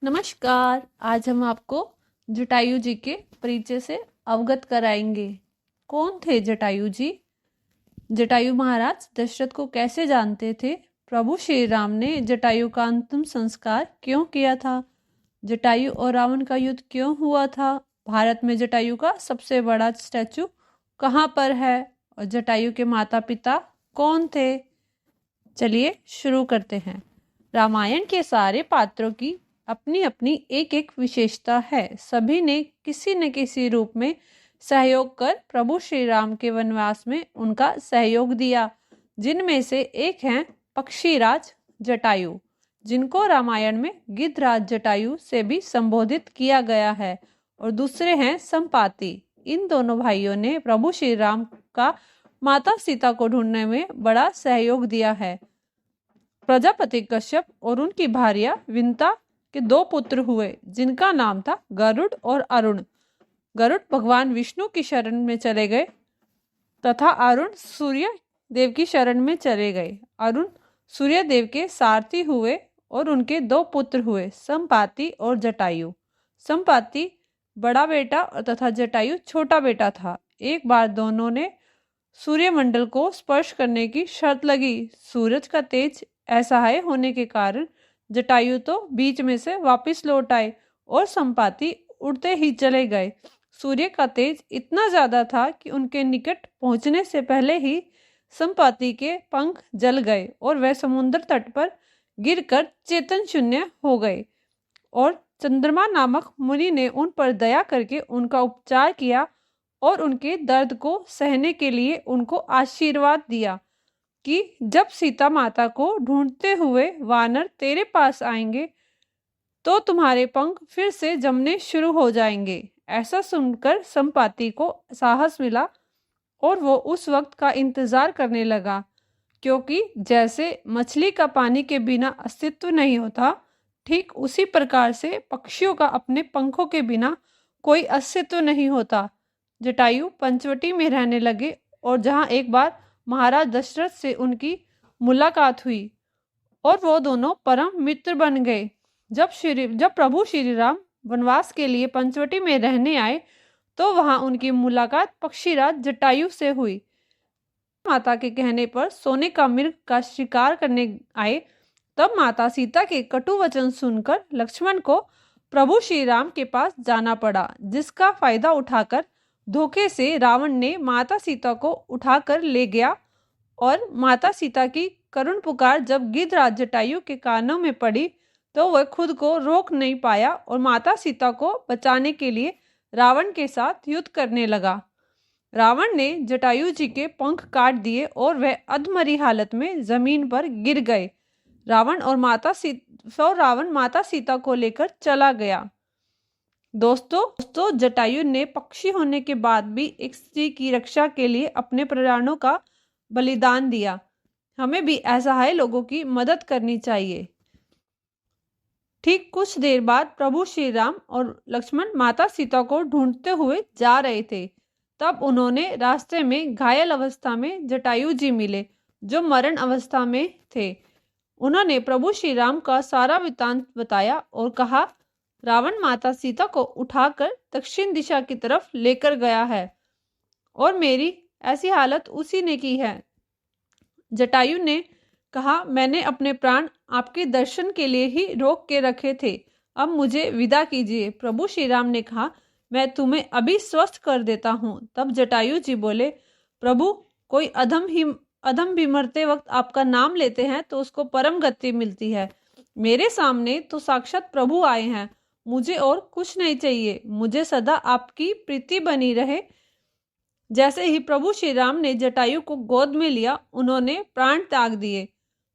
नमस्कार। आज हम आपको जटायु जी के परिचय से अवगत कराएंगे। कौन थे जटायु जी? जटायु महाराज दशरथ को कैसे जानते थे? प्रभु श्री राम ने जटायु का अंतिम संस्कार क्यों किया था? जटायु और रावण का युद्ध क्यों हुआ था? भारत में जटायु का सबसे बड़ा स्टैचू कहाँ पर है? और जटायु के माता पिता कौन थे? चलिए शुरू करते हैं। रामायण के सारे पात्रों की अपनी अपनी एक एक विशेषता है। सभी ने किसी न किसी रूप में सहयोग कर प्रभु श्री राम के वनवास में उनका सहयोग दिया, जिनमें से एक हैं पक्षीराज जटायु, जिनको रामायण में गिद्धराज जटायु से भी संबोधित किया गया है, और दूसरे हैं संपाति। इन दोनों भाइयों ने प्रभु श्री राम का माता सीता को ढूंढने में बड़ा सहयोग दिया है। प्रजापति कश्यप और उनकी भार्या विंता के दो पुत्र हुए, जिनका नाम था गरुड़ और अरुण। गरुड़ भगवान विष्णु की शरण में चले गए तथा अरुण सूर्य देव की शरण में चले गए। अरुण सूर्य देव के सारथी हुए और उनके दो पुत्र हुए, संपाति और जटायु। संपाति बड़ा बेटा तथा जटायु छोटा बेटा था। एक बार दोनों ने सूर्यमंडल को स्पर्श करने की शर्त लगी। सूरज का तेज असहाय होने के कारण जटायु तो बीच में से वापस लौट आए और संपाति उड़ते ही चले गए। सूर्य का तेज इतना ज्यादा था कि उनके निकट पहुंचने से पहले ही संपाति के पंख जल गए और वह समुद्र तट पर गिरकर चेतन शून्य हो गए। और चंद्रमा नामक मुनि ने उन पर दया करके उनका उपचार किया और उनके दर्द को सहने के लिए उनको आशीर्वाद दिया कि जब सीता माता को ढूंढते हुए वानर तेरे पास आएंगे तो तुम्हारे पंख फिर से जमने शुरू हो जाएंगे। ऐसा सुनकर संपाति को साहस मिला और वो उस वक्त का इंतजार करने लगा, क्योंकि जैसे मछली का पानी के बिना अस्तित्व नहीं होता, ठीक उसी प्रकार से पक्षियों का अपने पंखों के बिना कोई अस्तित्व नहीं होता। जटायु पंचवटी में रहने लगे और जहाँ एक बार महाराज दशरथ से उनकी मुलाकात हुई और वो दोनों परम मित्र बन गए। जब प्रभु श्री राम वनवास के लिए पंचवटी में रहने आए तो वहां उनकी मुलाकात पक्षीराज जटायु से हुई। माता के कहने पर सोने का मृग का शिकार करने आए, तब माता सीता के कटु वचन सुनकर लक्ष्मण को प्रभु श्री राम के पास जाना पड़ा, जिसका फायदा उठाकर धोखे से रावण ने माता सीता को उठाकर ले गया। और माता सीता की करुण पुकार जब गिद्धराज जटायु के कानों में पड़ी तो वह खुद को रोक नहीं पाया और माता सीता को बचाने के लिए रावण के साथ युद्ध करने लगा। रावण ने जटायु जी के पंख काट दिए और वह अधमरी हालत में जमीन पर गिर गए। रावण माता सीता को लेकर चला गया। दोस्तों, जटायु ने पक्षी होने के बाद भी एक स्त्री की रक्षा के लिए अपने प्राणों का बलिदान दिया। हमें भी असहाय लोगों की मदद करनी चाहिए। ठीक कुछ देर बाद प्रभु श्री राम और लक्ष्मण माता सीता को ढूंढते हुए जा रहे थे। तब उन्होंने रास्ते में घायल अवस्था में जटायु जी मिले, जो मरण अवस्था में थे। उन्होंने प्रभु श्री राम का सारा वृत्तांत बताया और कहा, रावण माता सीता को उठाकर दक्षिण दिशा की तरफ लेकर गया है और मेरी ऐसी हालत उसी ने की है। जटायु ने कहा, मैंने अपने प्राण आपके दर्शन के लिए ही रोक के रखे थे, अब मुझे विदा कीजिए। प्रभु श्री राम ने कहा, मैं तुम्हें अभी स्वस्थ कर देता हूँ। तब जटायु जी बोले, प्रभु, कोई अधम भी मरते वक्त आपका नाम लेते हैं तो उसको परम गति मिलती है। मेरे सामने तो साक्षात प्रभु आए हैं, मुझे और कुछ नहीं चाहिए। मुझे सदा आपकी प्रीति बनी रहे। जैसे ही प्रभु श्री राम ने जटायु को गोद में लिया, उन्होंने प्राण त्याग दिए।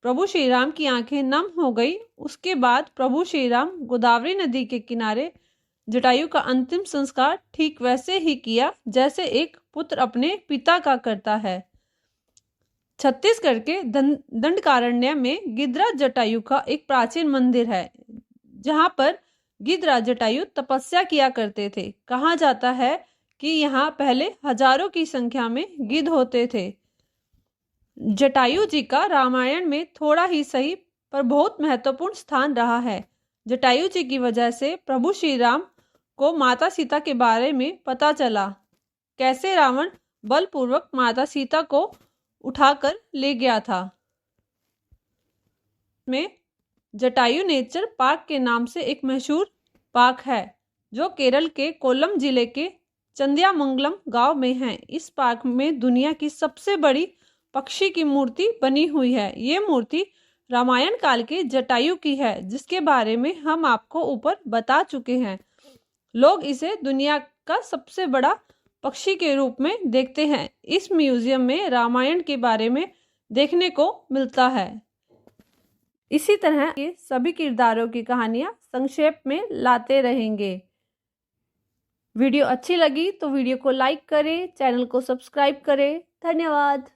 प्रभु श्री राम की आंखें नम हो गई। उसके बाद प्रभु श्री राम गोदावरी नदी के किनारे जटायु का अंतिम संस्कार ठीक वैसे ही किया जैसे एक पुत्र अपने पिता का करता है। छत्तीसगढ़ के दंडकारण्य में गिद्धराज जटायु का एक प्राचीन मंदिर है, जहाँ पर गिद्धराज जटायु तपस्या किया करते थे। कहा जाता है कि यहाँ पहले हजारों की संख्या में गिद्ध होते थे। जटायु जी का रामायण में थोड़ा ही सही पर बहुत महत्वपूर्ण स्थान रहा है। जटायु जी की वजह से प्रभु श्री राम को माता सीता के बारे में पता चला। कैसे रावण बलपूर्वक माता सीता को उठाकर ले गया था। में जटायु नेचर पार्क के नाम से एक मशहूर पार्क है जो केरल के कोल्लम जिले के चंदियामंगलम गांव में है। इस पार्क में दुनिया की सबसे बड़ी पक्षी की मूर्ति बनी हुई है। ये मूर्ति रामायण काल के जटायु की है, जिसके बारे में हम आपको ऊपर बता चुके हैं। लोग इसे दुनिया का सबसे बड़ा पक्षी के रूप में देखते हैं। इस म्यूजियम में रामायण के बारे में देखने को मिलता है। इसी तरह के सभी किरदारों की कहानियां संक्षेप में लाते रहेंगे। वीडियो अच्छी लगी तो वीडियो को लाइक करें, चैनल को सब्सक्राइब करें। धन्यवाद।